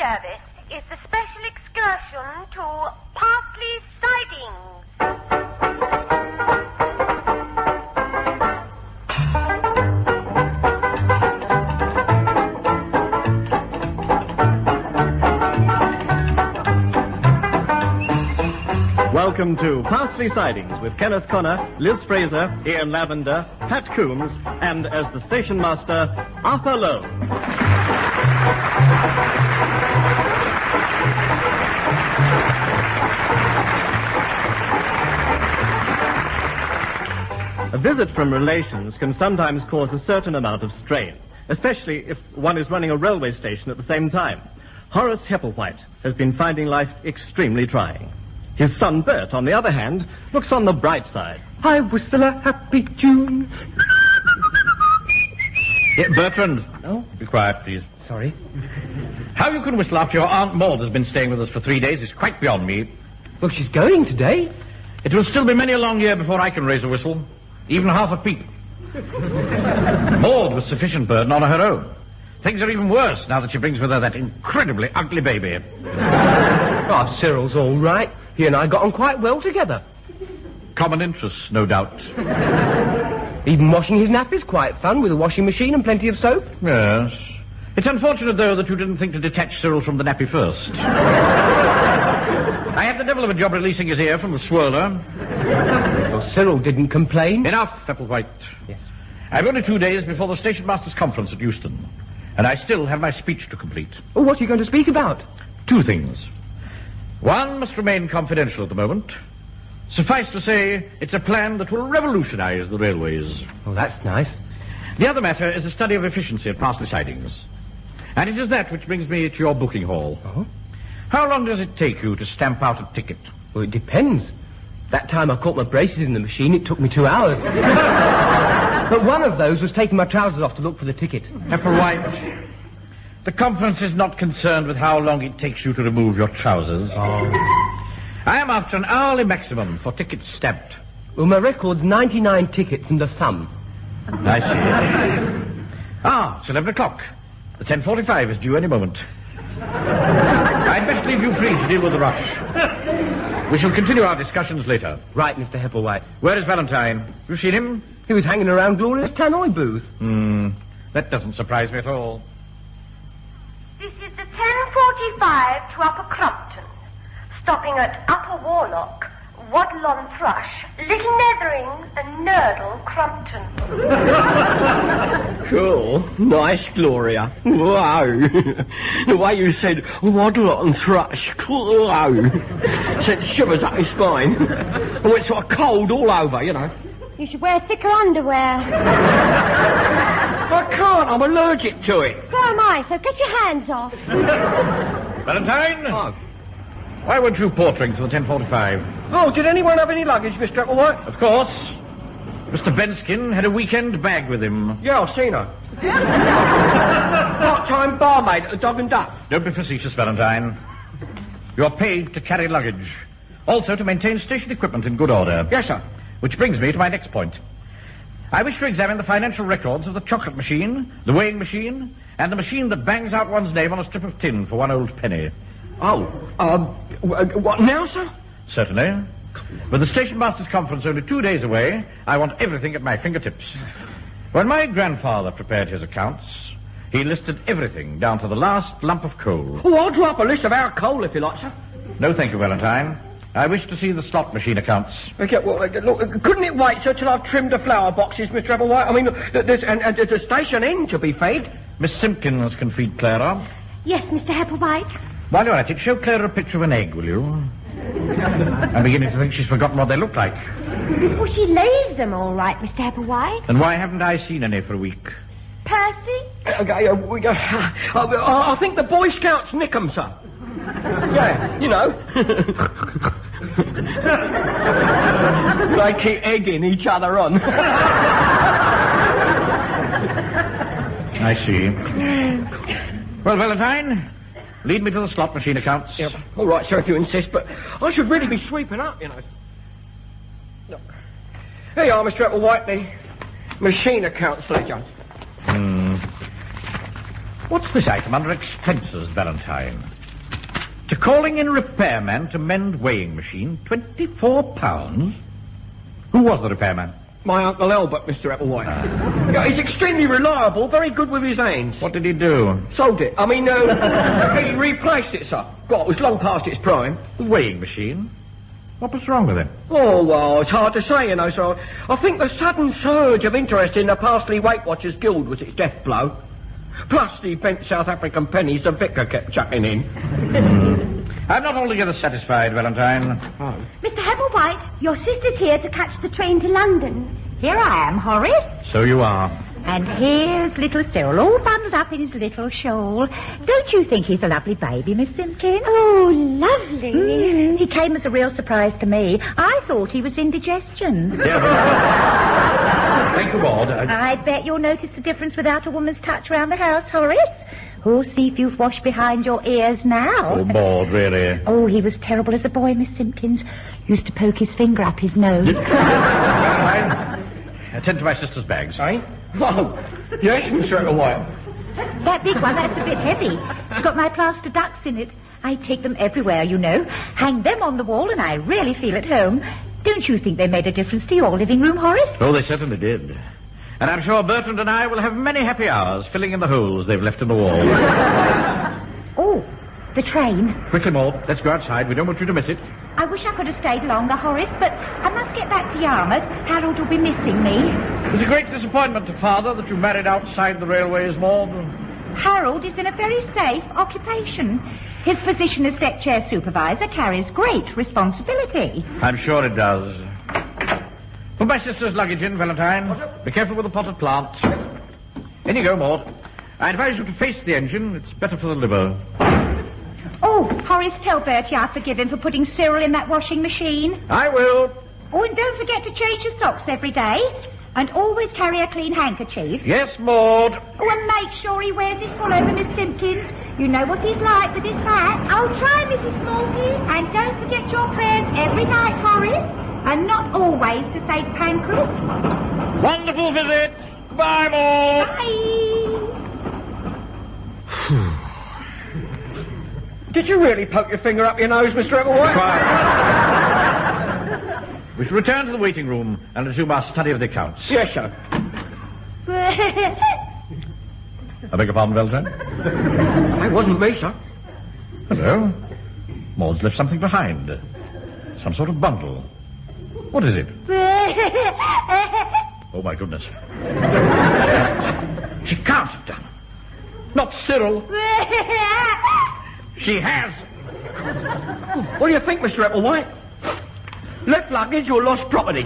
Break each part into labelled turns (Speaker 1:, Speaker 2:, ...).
Speaker 1: service is the special excursion to Parsley Sidings.
Speaker 2: Welcome to Parsley Sidings with Kenneth Connor, Liz Fraser, Ian Lavender, Pat Coombs, and as the station master, Arthur Lowe. A visit from relations can sometimes cause a certain amount of strain, especially if one is running a railway station at the same time. Horace Hepplewhite has been finding life extremely trying. His son Bert, on the other hand, looks on the bright side.
Speaker 3: I whistle a happy tune.
Speaker 4: Bertrand.
Speaker 3: Oh?
Speaker 4: Be quiet, please.
Speaker 3: Sorry.
Speaker 4: How you can whistle after your Aunt Maud has been staying with us for 3 days is quite beyond me.
Speaker 3: Well, she's going today.
Speaker 4: It will still be many a long year before I can raise a whistle, even half a peep. Maud was sufficient burden on her own. Things are even worse now that she brings with her that incredibly ugly baby.
Speaker 3: Oh, Cyril's all right. He and I got on quite well together.
Speaker 4: Common interests, no doubt.
Speaker 3: Even washing his nappies quite fun with a washing machine and plenty of soap.
Speaker 4: Yes. It's unfortunate, though, that you didn't think to detach Cyril from the nappy first. I had the devil of a job releasing his ear from the swirler.
Speaker 3: Well, Cyril didn't complain.
Speaker 4: Enough, Hepplewhite.
Speaker 3: Yes.
Speaker 4: I've only 2 days before the station master's conference at Euston, and I still have my speech to complete.
Speaker 3: Oh, what are you going to speak about?
Speaker 4: 2 things. One must remain confidential at the moment. Suffice to say, it's a plan that will revolutionize the railways.
Speaker 3: Oh, that's nice.
Speaker 4: The other matter is a study of efficiency at Parsley Sidings. And it is that which brings me to your booking hall.
Speaker 3: Oh?
Speaker 4: How long does it take you to stamp out a ticket?
Speaker 3: Well, it depends. That time I caught my braces in the machine, it took me 2 hours. But one of those was taking my trousers off to look for the ticket.
Speaker 4: Hepplewhite, the conference is not concerned with how long it takes you to remove your trousers.
Speaker 3: Oh.
Speaker 4: I am after an hourly maximum for tickets stamped.
Speaker 3: Well, my record's 99 tickets and a thumb.
Speaker 4: I see. It's 11 o'clock. The 10:45 is due any moment. I'd best leave you free to deal with the rush. We shall continue our discussions later.
Speaker 3: Right, Mr. Hepplewhite.
Speaker 4: Where is Valentine? You seen him?
Speaker 3: He was hanging around Gloria's tannoy booth.
Speaker 4: That doesn't surprise me at all.
Speaker 1: This is the 10:45 to Upper Crumpton, stopping at Upper Warlock, Waddle-on Thrush, Little Nethering, and Nurdle Crumpton.
Speaker 5: Cool. Nice, Gloria. Wow. The way you said Waddle-on Thrush, cool. Sent shivers up my spine. I went sort of cold all over, you know.
Speaker 1: You should wear thicker underwear.
Speaker 5: I can't, I'm allergic to it.
Speaker 1: So am I, so get your hands off.
Speaker 4: Valentine?
Speaker 5: Oh.
Speaker 4: Why weren't you portering for the 10:45?
Speaker 5: Oh, did anyone have any luggage, Mr. Hepplewhite?
Speaker 4: Of course. Mr. Benskin had a weekend bag with him.
Speaker 5: Yeah, I've seen her. Part-time barmaid at the Dog and Duck.
Speaker 4: Don't be facetious, Valentine. You're paid to carry luggage. Also to maintain station equipment in good order.
Speaker 5: Yes, sir.
Speaker 4: Which brings me to my next point. I wish to examine the financial records of the chocolate machine, the weighing machine, and the machine that bangs out one's name on a strip of tin for 1 old penny.
Speaker 5: Oh, what now, sir?
Speaker 4: Certainly. With the station master's conference only 2 days away, I want everything at my fingertips. When my grandfather prepared his accounts, he listed everything down to the last lump of coal.
Speaker 5: Oh, I'll draw up a list of our coal if you like, sir.
Speaker 4: No, thank you, Valentine. I wish to see the slot machine accounts.
Speaker 5: Okay, well, look, couldn't it wait, sir, till I've trimmed the flower boxes, Mr. Hepplewhite? I mean, there's a station inn to be fed.
Speaker 4: Miss Simpkins can feed Clara.
Speaker 1: Yes, Mr. Hepplewhite.
Speaker 4: While you're at it, show Clara a picture of an egg, will you? I'm beginning to think she's forgotten what they look like.
Speaker 1: Well, she lays them all right, Mr. Hepplewhite.
Speaker 4: And why haven't I seen any for a week?
Speaker 1: Percy?
Speaker 5: I think the Boy Scouts nick 'em, sir. Yeah, you know. They keep egging each other on.
Speaker 4: I see. Well, Valentine, lead me to the slot machine accounts.
Speaker 5: Yeah, all right, sir, if you insist, but I should really be sweeping up, you know. Look. Here you are, Mr. Hepplewhite, the machine accounts ledger.
Speaker 4: What's this item under expenses, Valentine? To calling in repairman to mend weighing machine, £24? Who was the repairman?
Speaker 5: My Uncle Albert, Mr. Applewhite. Yeah, he's extremely reliable, very good with his hands.
Speaker 4: What did he do?
Speaker 5: Sold it. I mean, he replaced it, sir. God, it was long past its prime.
Speaker 4: The weighing machine? What was wrong with it?
Speaker 5: Oh, well, it's hard to say, you know, sir. I think the sudden surge of interest in the Parsley Weight Watchers Guild was its death blow. Plus the bent South African pennies the vicar kept chucking in.
Speaker 4: I'm not altogether satisfied, Valentine.
Speaker 5: Oh.
Speaker 1: Mr. Hepplewhite, your sister's here to catch the train to London.
Speaker 6: Here I am, Horace.
Speaker 4: So you are.
Speaker 6: And here's little Cyril, all bundled up in his little shawl. Don't you think he's a lovely baby, Miss Simpkins?
Speaker 1: Oh, lovely.
Speaker 6: He came as a real surprise to me. I thought he was indigestion.
Speaker 4: Thank you, Maud.
Speaker 6: I bet you'll notice the difference without a woman's touch round the house, Horace. Oh, see if you've washed behind your ears now.
Speaker 4: Oh, Maud, really?
Speaker 6: Oh, he was terrible as a boy, Miss Simpkins. Used to poke his finger up his nose.
Speaker 4: Attend to my sister's bags.
Speaker 5: Eh? Oh, yes, Mr. Applewhite.
Speaker 6: That big one, that's a bit heavy. It's got my plaster ducks in it. I take them everywhere, you know. Hang them on the wall and I really feel at home. Don't you think they made a difference to your living room, Horace?
Speaker 4: Oh, they certainly did. And I'm sure Bertrand and I will have many happy hours filling in the holes they've left in the wall.
Speaker 6: Oh, the train.
Speaker 4: Quickly, Maud, let's go outside. We don't want you to miss it.
Speaker 6: I wish I could have stayed longer, Horace, but I must get back to Yarmouth. Harold will be missing me.
Speaker 4: It was a great disappointment to Father that you married outside the railways, Maud.
Speaker 6: Harold is in a very safe occupation. His position as deck chair supervisor carries great responsibility.
Speaker 4: I'm sure it does. Put my sister's luggage in, Valentine. Be careful with the potted plant. In you go, Maud. I advise you to face the engine. It's better for the liver.
Speaker 6: Oh, Horace, tell Bertie I forgive him for putting Cyril in that washing machine.
Speaker 4: I will.
Speaker 6: Oh, and don't forget to change your socks every day. And always carry a clean handkerchief.
Speaker 4: Yes, Maud.
Speaker 6: Oh, and make sure he wears his pullover, Miss Simpkins. You know what he's like with his hat. Oh, try, Mrs. Smallpiece. And don't forget your prayers every night, Horace. And not always to St. Pancras.
Speaker 4: Wonderful visit. Goodbye, Maud.
Speaker 6: Bye.
Speaker 5: Did you really poke your finger up your nose, Mr. Applewhite?
Speaker 4: We shall return to the waiting room and resume our study of the accounts.
Speaker 5: Yes, sir.
Speaker 4: I beg your pardon, Valentine?
Speaker 5: It wasn't me, sir.
Speaker 4: Hello. Maud's left something behind. Some sort of bundle. What is it? Oh, my goodness. She can't have done. Not Cyril. She has.
Speaker 5: What do you think, Mr. Applewhite? Left luggage or lost property?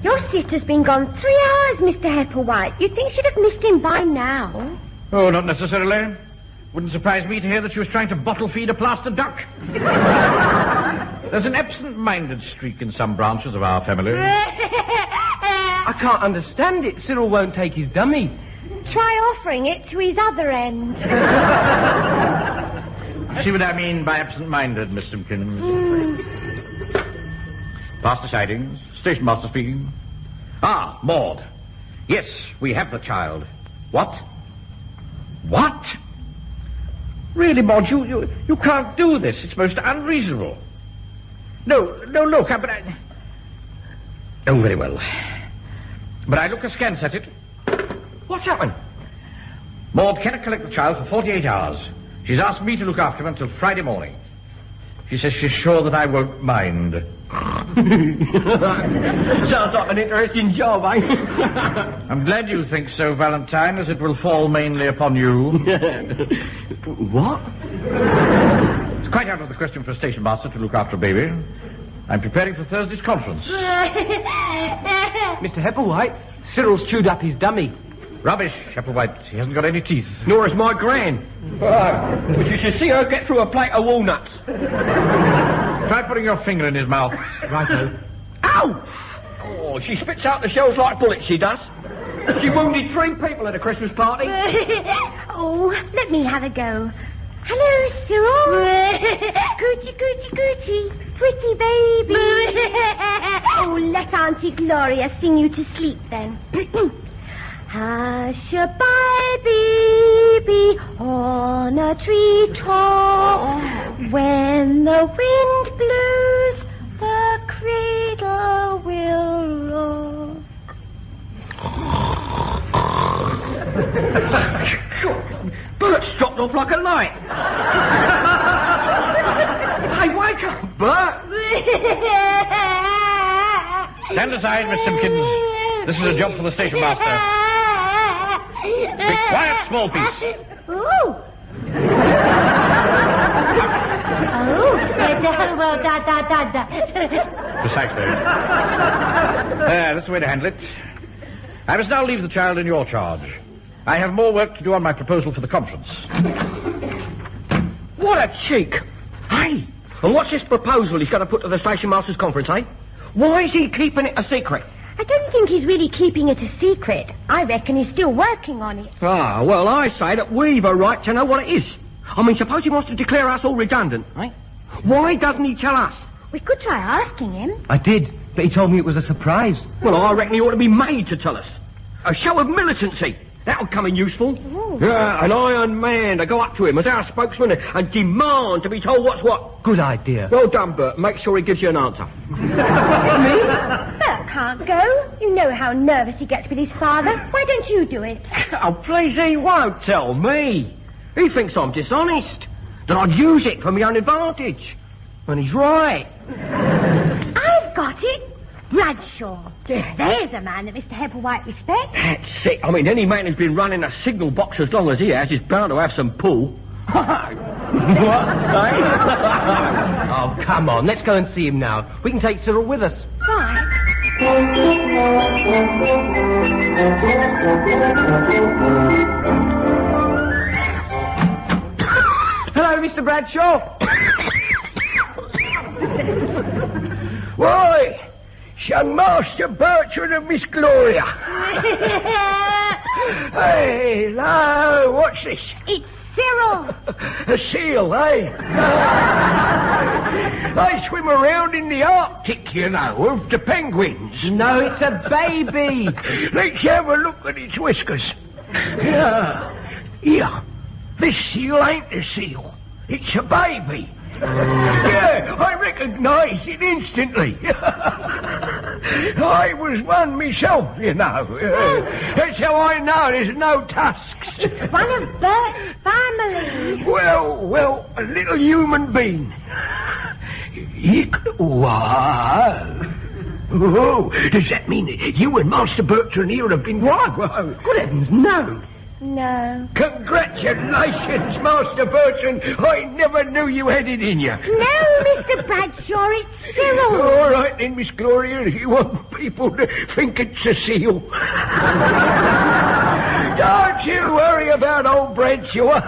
Speaker 1: Your sister's been gone 3 hours, Mr. Hepplewhite. You'd think she'd have missed him by now.
Speaker 4: Oh, not necessarily. Wouldn't surprise me to hear that she was trying to bottle feed a plaster duck. There's an absent-minded streak in some branches of our family.
Speaker 3: I can't understand it. Cyril won't take his dummy.
Speaker 1: Try offering it to his other end.
Speaker 4: See what I mean by absent-minded, Miss Simpkins? Parsley Sidings, station master speaking. Ah, Maud. Yes, we have the child. What? What? Really, Maud, you can't do this. It's most unreasonable. No, look, but I... Oh, very well. But I look askance at it.
Speaker 5: What's happened?
Speaker 4: Maud cannot collect the child for 48 hours. She's asked me to look after him until Friday morning. She says she's sure that I won't mind.
Speaker 5: Sounds like an interesting job, eh?
Speaker 4: I'm glad you think so, Valentine, as it will fall mainly upon you.
Speaker 5: What?
Speaker 4: It's quite out of the question for a station master to look after a baby. I'm preparing for Thursday's conference.
Speaker 3: Mr. Hepplewhite, Cyril's chewed up his dummy.
Speaker 4: Rubbish, Applewhite. He hasn't got any teeth.
Speaker 5: Nor is my gran. You should see her get through a plate of walnuts.
Speaker 4: Try putting your finger in his mouth.
Speaker 3: Righto.
Speaker 5: Ow! Oh, she spits out the shells like bullets, she does. She wounded 3 people at a Christmas party.
Speaker 1: Oh, let me have a go.
Speaker 6: Hello, Cyril. Coochie, coochie, coochie. Pretty baby. Oh, let Auntie Gloria sing you to sleep then. Hush-a-bye, baby, on a treetop. When the wind blows, the cradle will roll.
Speaker 5: Bert's dropped off like a light. Hey, wake up, Bert.
Speaker 4: Stand aside, Miss Simpkins. This is a job for the station master. Be quiet, small piece.
Speaker 6: Oh. Well, da.
Speaker 4: Precisely. That's the way to handle it. I must now leave the child in your charge. I have more work to do on my proposal for the conference.
Speaker 5: What a cheek. Hey, and what's this proposal he's going to put to the station master's conference, eh? Why is he keeping it a secret?
Speaker 6: I don't think he's really keeping it a secret. I reckon he's still working on it.
Speaker 5: Ah, well, I say that we've a right to know what it is. I mean, suppose he wants to declare us all redundant, eh? Why doesn't he tell us?
Speaker 6: We could try asking him.
Speaker 3: I did, but he told me it was a surprise.
Speaker 5: Well, I reckon he ought to be made to tell us. A show of militancy. That'll come in useful.
Speaker 6: Ooh.
Speaker 5: Yeah, an iron man to go up to him as our spokesman and demand to be told what's what.
Speaker 3: Good idea.
Speaker 5: Well done, Bert. Make sure he gives you an answer.
Speaker 6: Bert can't go. You know how nervous he gets with his father. Why don't you do it?
Speaker 5: Oh, please, he won't tell me. He thinks I'm dishonest, that I'd use it for my own advantage. And he's right.
Speaker 6: I've got it. Bradshaw. There's a man that Mr. Hepplewhite respects.
Speaker 5: That's it. I mean, any man who's been running a signal box as long as he has is bound to have some pull. What?
Speaker 3: Oh, come on. Let's go and see him now. We can take Cyril with us.
Speaker 6: Right.
Speaker 3: Hello, Mr. Bradshaw.
Speaker 5: Why, young Master Bertrand and Miss Gloria. Hey, hello, what's this?
Speaker 6: It's Cyril.
Speaker 5: A seal, eh? They swim around in the Arctic, you know, with the penguins.
Speaker 3: No, it's a baby.
Speaker 5: Let's have a look at its whiskers. Here, this seal ain't a seal. It's a baby. Yeah, I recognised it instantly. I was one myself, you know. That's how I know there's no tusks.
Speaker 6: It's one of Bert's family.
Speaker 5: Well, a little human being. Wow. Oh, does that mean that you and Master Bertrand here have been one? Good heavens, no.
Speaker 6: No.
Speaker 5: Congratulations, Master Bertrand. I never knew you had it in you.
Speaker 6: No, Mr. Bradshaw, it's Cyril.
Speaker 5: All right then, Miss Gloria, you want people to think it's a seal. Don't you worry about old Bradshaw.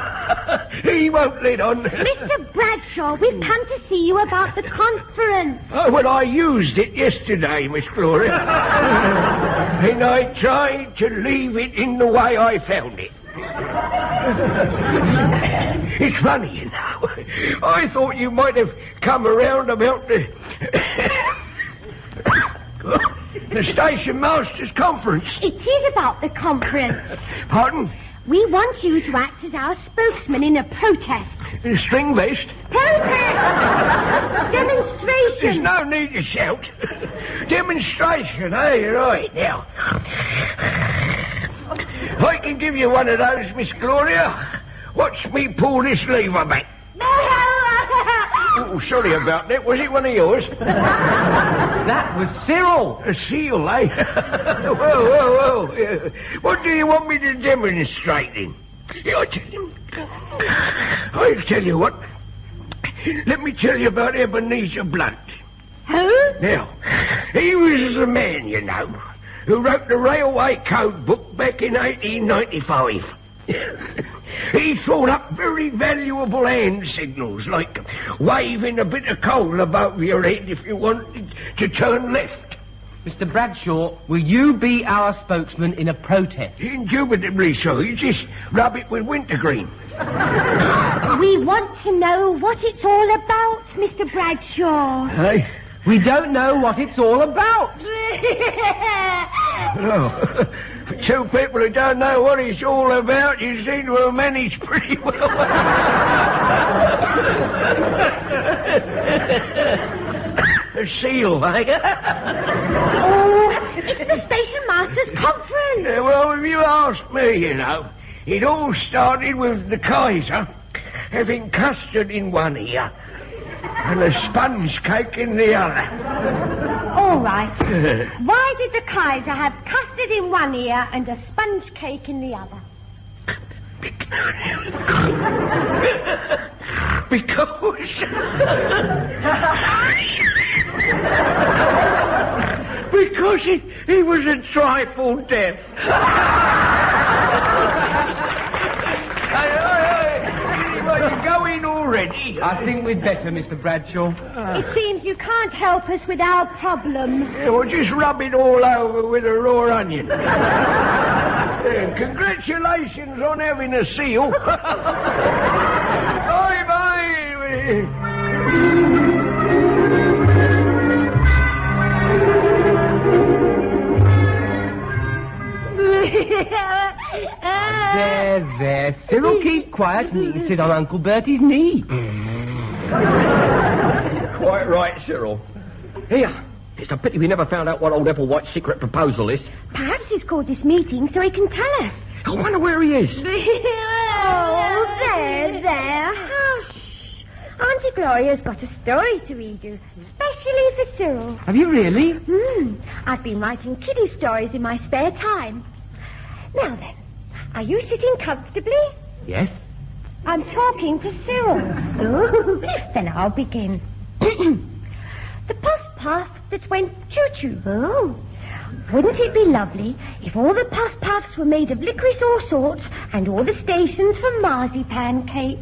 Speaker 5: He won't let on.
Speaker 6: Mr. Bradshaw, we've come to see you about the conference.
Speaker 5: Oh, well, I used it yesterday, Miss Gloria. And I tried to leave it in the way I found it. It's funny, you know. I thought you might have come around about the station master's conference.
Speaker 6: It is about the conference.
Speaker 5: Pardon?
Speaker 6: We want you to act as our spokesman in a protest.
Speaker 5: String vest?
Speaker 6: Protest! Demonstration!
Speaker 5: There's no need to shout. Demonstration, eh? Right, now. I can give you one of those, Miss Gloria. Watch me pull this lever back. Oh, sorry about that. Was it one of yours?
Speaker 3: That was Cyril.
Speaker 5: A seal, eh? Well. What do you want me to demonstrate in? I'll tell you what. Let me tell you about Ebenezer Blunt.
Speaker 6: Who?
Speaker 5: Now, he was a man, you know, who wrote the Railway Code book back in 1895. He thought up very valuable hand signals, like waving a bit of coal above your head if you wanted to turn left.
Speaker 3: Mr. Bradshaw, will you be our spokesman in a protest?
Speaker 5: Indubitably so. You just rub it with wintergreen.
Speaker 6: We want to know what it's all about, Mr. Bradshaw.
Speaker 5: Hey?
Speaker 3: We don't know what it's all about.
Speaker 5: No. Two people who don't know what it's all about, you seem to have managed pretty well. A seal, eh?
Speaker 6: Oh, it's the station master's conference.
Speaker 5: Yeah, well, if you ask me, you know, it all started with the Kaiser having custard in one ear and a sponge cake in the other.
Speaker 6: All right. Why did the Kaiser have custard in one ear and a sponge cake in the other?
Speaker 5: Because he was a trifle deaf. Well, you're going already.
Speaker 3: I think we'd better, Mr. Bradshaw.
Speaker 6: It seems you can't help us with our problem.
Speaker 5: Yeah, well, just rub it all over with a raw onion. Congratulations on having a seal. Bye-bye.
Speaker 3: There. Cyril, keep quiet and you can sit on Uncle Bertie's knee.
Speaker 5: Quite right, Cyril. Here, it's a pity we never found out what old Applewhite's secret proposal is.
Speaker 6: Perhaps he's called this meeting so he can tell us.
Speaker 5: I wonder where he is.
Speaker 6: Oh, there. Hush. Auntie Gloria's got a story to read you, especially for Cyril.
Speaker 3: Have you really?
Speaker 6: I've been writing kiddie stories in my spare time. Now then, are you sitting comfortably?
Speaker 3: Yes.
Speaker 6: I'm talking to Cyril. Then I'll begin. The puff-puff that went choo-choo. Oh. Wouldn't it be lovely if all the puff-puffs were made of licorice all sorts and all the stations for marzipan cake?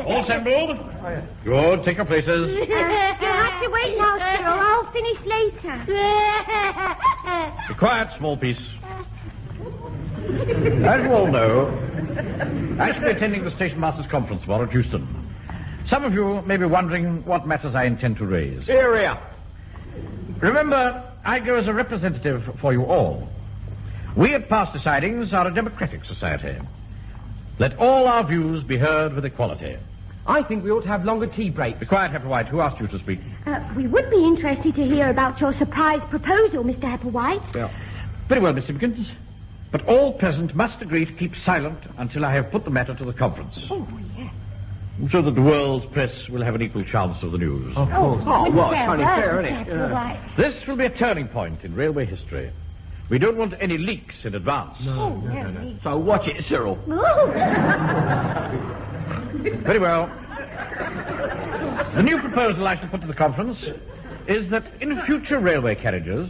Speaker 4: All assembled? Good, take your places.
Speaker 6: You'll have to wait now, Cyril. I'll finish later.
Speaker 4: Be quiet, small piece. As you all know, I shall be attending the Station Masters' Conference tomorrow at Houston. Some of you may be wondering what matters I intend to raise.
Speaker 5: Here.
Speaker 4: Remember, I go as a representative for you all. We at Parsley Sidings are a democratic society. Let all our views be heard with equality.
Speaker 3: I think we ought to have longer tea breaks.
Speaker 4: Be quiet, Hepplewhite. Who asked you to speak?
Speaker 6: We would be interested to hear about your surprise proposal, Mr. Hepplewhite.
Speaker 4: Well, very well, Miss Simpkins. But all present must agree to keep silent until I have put the matter to the conference.
Speaker 6: Oh, yes.
Speaker 4: So that the world's press will have an equal chance of the news.
Speaker 3: Of course.
Speaker 5: Well, it's only fair, isn't it?
Speaker 6: Hepplewhite.
Speaker 4: This will be a turning point in railway history. We don't want any leaks in advance.
Speaker 6: No.
Speaker 5: So watch it, Cyril.
Speaker 4: Very well. The new proposal I shall put to the conference is that in future railway carriages,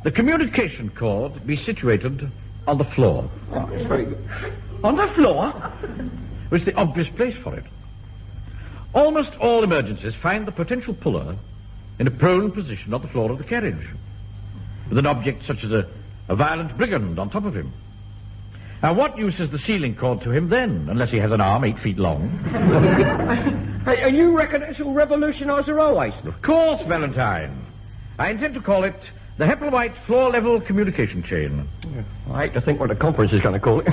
Speaker 4: the communication cord be situated on the floor.
Speaker 5: Oh, it's very good.
Speaker 4: On the floor? Which is the obvious place for it. Almost all emergencies find the potential puller in a prone position on the floor of the carriage, with an object such as a violent brigand on top of him. Now, what use is the ceiling cord to him then, unless he has an arm 8 feet long?
Speaker 5: Hey, and you reckon this will revolutionise the railways?
Speaker 4: Of course, Valentine. I intend to call it the Hepplewhite Floor-Level Communication Chain.
Speaker 5: I hate to think what the conference is going to call it.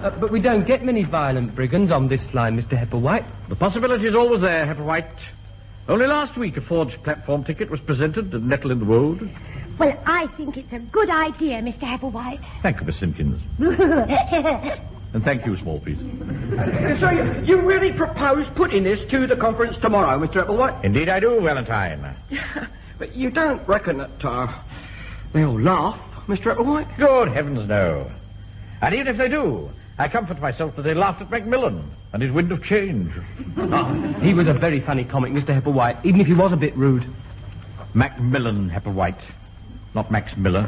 Speaker 3: But we don't get many violent brigands on this line, Mr. Hepplewhite.
Speaker 4: The possibility is always there, Hepplewhite. Only last week a forged platform ticket was presented at Nettle in the Wold.
Speaker 6: Well, I think it's a good idea, Mr. Hepplewhite.
Speaker 4: Thank you, Miss Simpkins. And thank you, small piece.
Speaker 5: So you really propose putting this to the conference tomorrow, Mr. Applewhite?
Speaker 4: Indeed I do, Valentine.
Speaker 5: But you don't reckon that they'll laugh, Mr. Applewhite?
Speaker 4: Good heavens, no. And even if they do, I comfort myself that they laughed at Macmillan and his wind of change.
Speaker 3: He was a very funny comic, Mr. Hepplewhite, even if he was a bit rude.
Speaker 4: Macmillan, Hepplewhite, not Max Miller.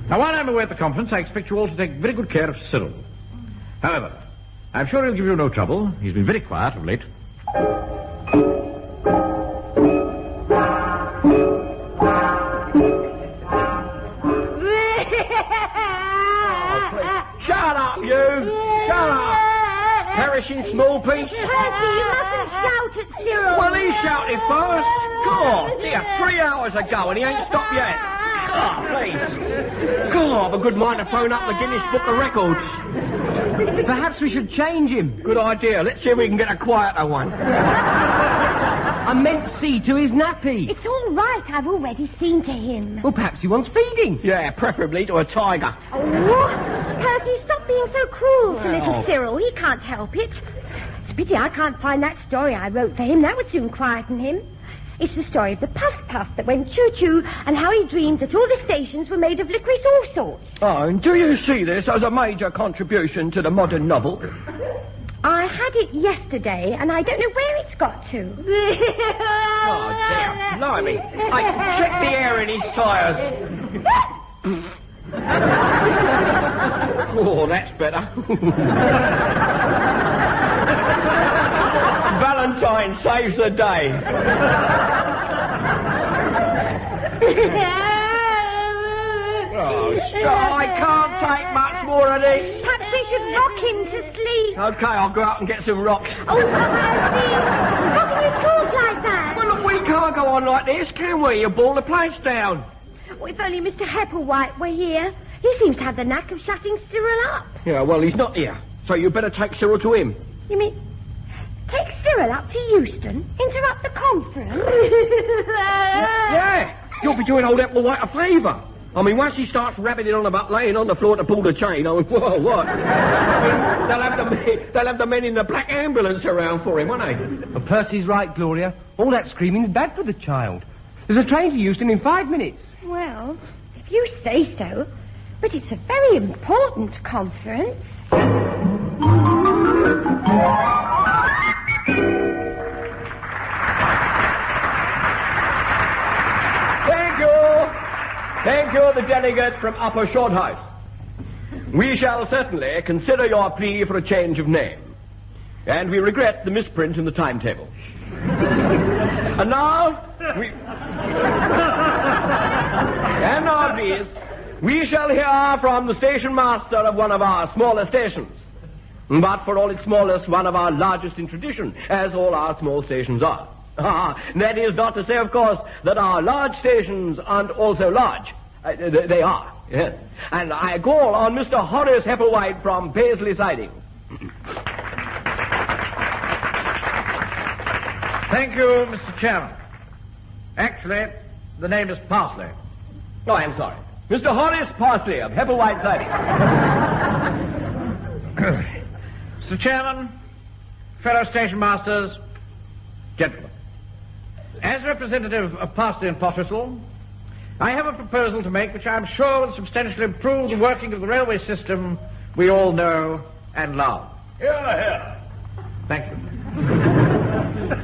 Speaker 4: Now, while I'm away at the conference, I expect you all to take very good care of Cyril. However, I'm sure he'll give you no trouble. He's been very quiet of late.
Speaker 5: you! Shut up! Perishing small piece!
Speaker 6: Percy, you mustn't shout at Cyril.
Speaker 5: Well, he shouted first! God, dear, 3 hours ago and he ain't stopped yet! Oh, please! God, I've a good mind to phone up the Guinness Book of Records.
Speaker 3: Perhaps we should change him.
Speaker 5: Good idea. Let's see if we can get a quieter one.
Speaker 3: I meant see to his nappy.
Speaker 6: It's all right, I've already seen to him.
Speaker 3: Well, perhaps he wants feeding.
Speaker 5: Yeah, preferably to a tiger.
Speaker 6: Oh, Percy, stop being so cruel to little Cyril. He can't help it. It's a pity I can't find that story I wrote for him. That would soon quieten him. It's the story of the puff-puff that went choo-choo and how he dreamed that all the stations were made of licorice all sorts.
Speaker 5: Oh, and do you see this as a major contribution to the modern novel?
Speaker 6: I had it yesterday, and I don't know where it's got to.
Speaker 5: Oh, dear. Blimey. Check the air in his tyres. Oh, that's better. Valentine saves the day. Oh, stop. I can't take much more of this.
Speaker 6: Perhaps we should rock him to sleep.
Speaker 5: Okay, I'll go out and get some rocks.
Speaker 6: Oh, Percy, how can you talk like that?
Speaker 5: Well, look, we can't go on like this, can we? You'll ball the place down.
Speaker 6: Oh, if only Mr. Hepplewhite were here. He seems to have the knack of shutting Cyril up.
Speaker 5: Yeah, well, he's not here, so you better take Cyril to him.
Speaker 6: You mean take Cyril up to Euston? Interrupt the conference?
Speaker 5: Yeah, you'll be doing old Hepplewhite a favour. I mean, once he starts rabbiting on about laying on the floor to pull the chain, I mean, whoa, what? I mean, they'll have the men in the black ambulance around for him, won't they?
Speaker 3: Well, Percy's right, Gloria. All that screaming's bad for the child. There's a train to Euston in 5 minutes.
Speaker 6: Well, if you say so. But it's a very important conference.
Speaker 5: Thank you, the delegate from Upper Shorthouse. We shall certainly consider your plea for a change of name. And we regret the misprint in the timetable. And now, please, we shall hear from the station master of one of our smaller stations. But for all its smallness, one of our largest in tradition, as all our small stations are. That is not to say, of course, that our large stations aren't also large. They are, yes. And I call on Mr. Horace Hepplewhite from Parsley Sidings.
Speaker 4: Thank you, Mr. Chairman. Actually, the name is Parsley.
Speaker 5: Oh, I'm sorry. Mr. Horace Parsley of Hepplewhite Sidings.
Speaker 4: Mr. Chairman, fellow station masters, gentlemen. As representative of Parsley and Pottersall, I have a proposal to make which I am sure will substantially improve the working of the railway system we all know and love.
Speaker 5: Hear, hear.
Speaker 4: Thank you.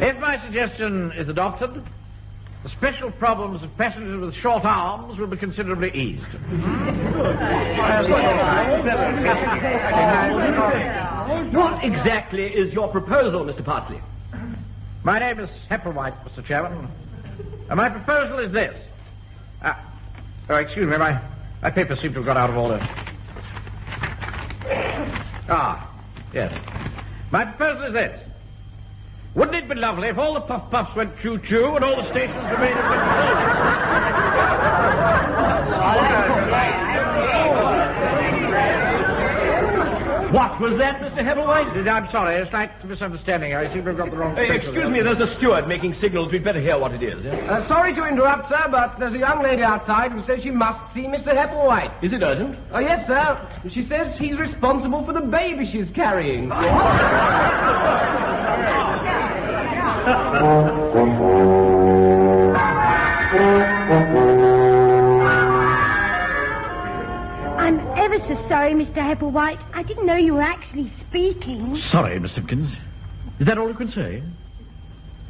Speaker 4: If my suggestion is adopted, the special problems of passengers with short arms will be considerably eased.
Speaker 5: What exactly is your proposal, Mr. Parsley?
Speaker 4: My name is Hepplewhite, Mr. Chairman, and my proposal is this. Excuse me, my papers seem to have got out of order. Yes. My proposal is this. Wouldn't it be lovely if all the puff-puffs went choo-choo and all the stations remained as
Speaker 5: What was that, Mr. Hepplewhite?
Speaker 4: I'm sorry, a slight misunderstanding. I seem to have got the wrong...
Speaker 5: Excuse me, there's a steward making signals. We'd better hear what it is.
Speaker 3: Sorry to interrupt, sir, but there's a young lady outside who says she must see Mr. Hepplewhite.
Speaker 5: Is it urgent?
Speaker 3: Oh, yes, sir. She says he's responsible for the baby she's carrying.
Speaker 6: I'm ever so sorry, Mr. Hepplewhite. I didn't know you were actually speaking.
Speaker 4: Sorry, Miss Simpkins. Is that all you can say?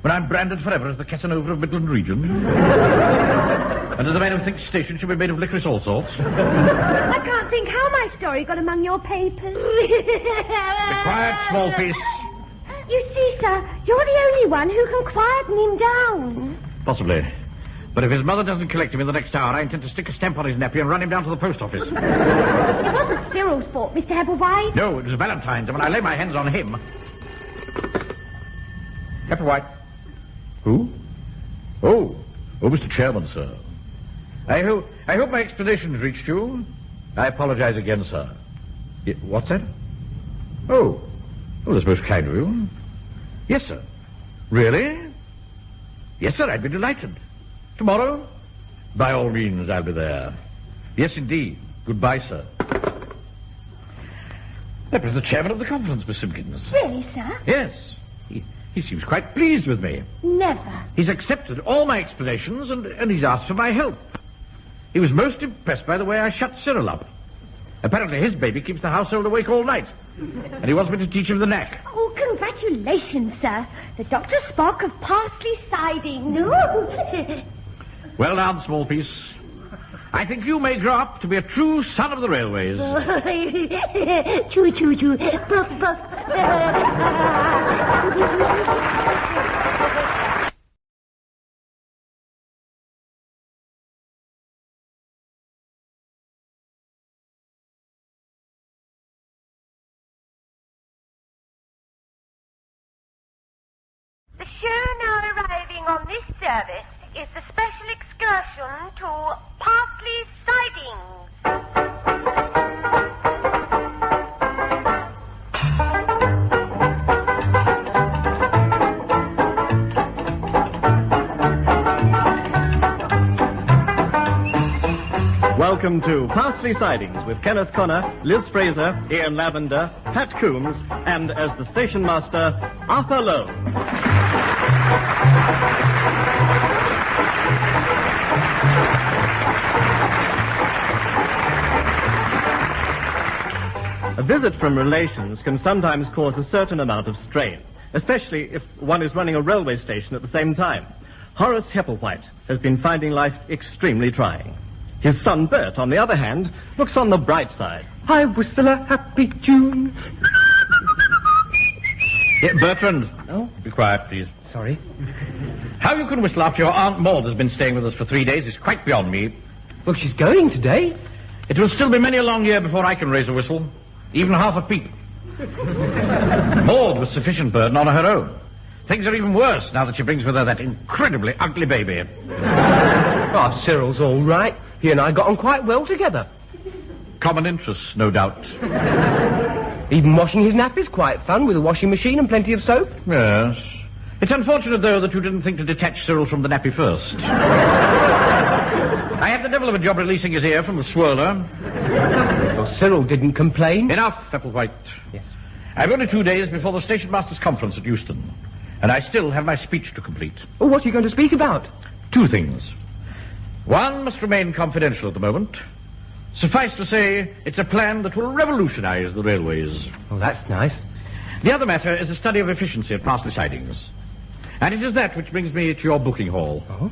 Speaker 4: When I'm branded forever as the Casanova of Midland Region? And as the man who thinks stations should be made of licorice all sorts?
Speaker 6: I can't think how my story got among your papers.
Speaker 4: Be quiet, small piece.
Speaker 6: You see, sir, you're the only one who can quieten him down.
Speaker 4: Possibly. But if his mother doesn't collect him in the next hour, I intend to stick a stamp on his nappy and run him down to the post office.
Speaker 6: It wasn't Cyril's fault, Mr. Hepplewhite.
Speaker 4: No, it was Valentine's, and when I lay my hands on him... Hepplewhite. Who? Oh, Mr. Chairman, sir. I hope my explanations reached you. I apologize again, sir. What's that? Oh, that's most kind of you. Yes, sir. Really? Yes, sir, I'd be delighted. Tomorrow? By all means, I'll be there. Yes, indeed. Goodbye, sir. That was the chairman of the conference, Miss Simpkins.
Speaker 6: Really, sir?
Speaker 4: Yes. He seems quite pleased with me.
Speaker 6: Never.
Speaker 4: He's accepted all my explanations and he's asked for my help. He was most impressed by the way I shut Cyril up. Apparently his baby keeps the household awake all night. And he wants me to teach him the knack.
Speaker 6: Oh, congratulations, sir. The doctor spoke of Parsley Sidings.
Speaker 4: Well done, small piece. I think you may grow up to be a true son of the railways.
Speaker 6: Choo, choo, choo. Puff, puff.
Speaker 1: The show now arriving on this service is the special excursion to Parsley Sidings.
Speaker 2: Welcome to Parsley Sidings with Kenneth Connor, Liz Fraser, Ian Lavender, Pat Coombs, and as the station master, Arthur Lowe. A visit from relations can sometimes cause a certain amount of strain, especially if one is running a railway station at the same time. Horace Hepplewhite has been finding life extremely trying. His son Bert, on the other hand, looks on the bright side.
Speaker 3: I whistle a happy tune.
Speaker 4: Bertrand.
Speaker 3: Oh?
Speaker 4: Be quiet, please.
Speaker 3: Sorry.
Speaker 4: How you can whistle after your Aunt Maud has been staying with us for 3 days is quite beyond me.
Speaker 3: Well, she's going today.
Speaker 4: It will still be many a long year before I can raise a whistle. Even half a peep. Maud was sufficient burden on her own. Things are even worse now that she brings with her that incredibly ugly baby.
Speaker 3: Oh, Cyril's all right. He and I got on quite well together.
Speaker 4: Common interests, no doubt.
Speaker 3: Even washing his nappies quite fun with a washing machine and plenty of soap.
Speaker 4: Yes. It's unfortunate, though, that you didn't think to detach Cyril from the nappy first. I had the devil of a job releasing his ear from the swirler.
Speaker 3: Well, Cyril didn't complain.
Speaker 4: Enough, Hepplewhite.
Speaker 3: Yes.
Speaker 4: I've only 2 days before the station master's conference at Euston, and I still have my speech to complete.
Speaker 3: Oh, what are you going to speak about?
Speaker 4: 2 things. One must remain confidential at the moment. Suffice to say, it's a plan that will revolutionize the railways.
Speaker 3: Oh, that's nice.
Speaker 4: The other matter is a study of efficiency at Parsley Sidings. And it is that which brings me to your booking hall.
Speaker 3: Oh?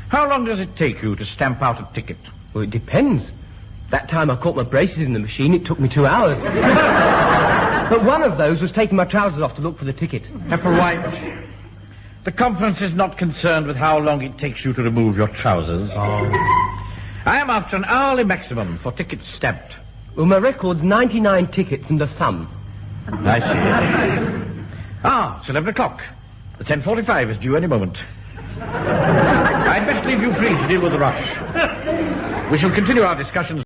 Speaker 4: How long does it take you to stamp out a ticket?
Speaker 3: Well, it depends. That time I caught my braces in the machine, it took me 2 hours. But one of those was taking my trousers off to look for the ticket.
Speaker 4: Hepplewhite, the conference is not concerned with how long it takes you to remove your trousers.
Speaker 3: Oh.
Speaker 4: I am after an hourly maximum for tickets stamped.
Speaker 3: Well, my record's 99 tickets and a thumb.
Speaker 4: I see. It's 11 o'clock. The 10:45 is due any moment. I'd best leave you free to deal with the rush. We shall continue our discussions